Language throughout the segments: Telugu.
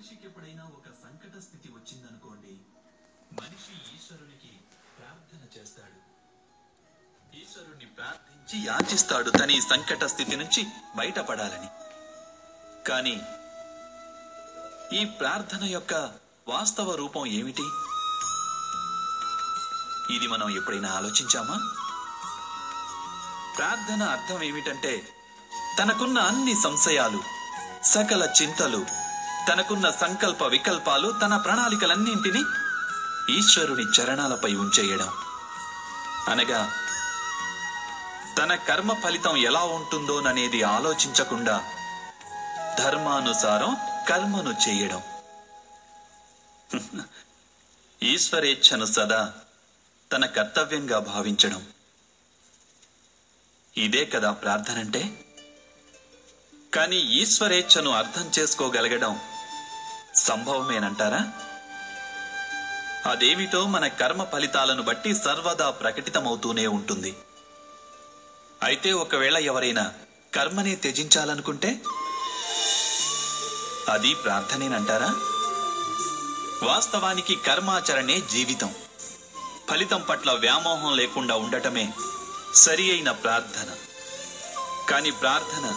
మనిషికి ఎప్పుడైనా ఒక సంకట స్థితి వచ్చిందనుకోండి, మనిషి ఈశ్వరునికి ప్రార్థన చేస్తాడు. ఈశ్వరుణ్ణి ప్రార్థించి యాచిస్తాడు తన ఈ సంకట స్థితి నుంచి బయటపడాలని. కానీ ఈ ప్రార్థన యొక్క వాస్తవ రూపం ఏమిటి? ఇది మనం ఎప్పుడైనా ఆలోచించామా? ప్రార్థన అర్థం ఏమిటంటే, తనకున్న అన్ని సంశయాలు, సకల చింతలు, తనకున్న సంకల్ప వికల్పాలు, తన ప్రణాళికలన్నింటినీ ఈశ్వరుని చరణాలపై ఉంచేయడం. అనగా తన కర్మ ఫలితం ఎలా ఉంటుందోననేది ఆలోచించకుండా ధర్మానుసారం కర్మను చేయడం. ఈశ్వరేచ్ఛను సదా తన కర్తవ్యంగా భావించడం. ఇదే కదా ప్రార్థనంటే. కానీ ఈశ్వరేచ్ఛను అర్థం చేసుకోగలగడం సంభవమేనంటారా? అదేమిటో మన కర్మ ఫలితాలను బట్టి సర్వదా ప్రకటితమవుతూనే ఉంటుంది. అయితే ఒకవేళ ఎవరైనా కర్మనే త్యజించాలనుకుంటే అది ప్రార్థనేనంటారా? వాస్తవానికి కర్మాచరణే జీవితం. ఫలితం పట్ల వ్యామోహం లేకుండా ఉండటమే సరి అయిన ప్రార్థన. కాని ప్రార్థన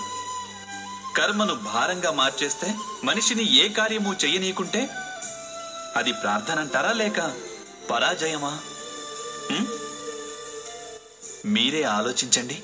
కర్మను భారంగా మార్చేస్తే, మనిషిని ఏ కార్యము చెయ్యనీయకుంటే అది ప్రార్థన అంటారా లేక పరాజయమా? మీరే ఆలోచించండి.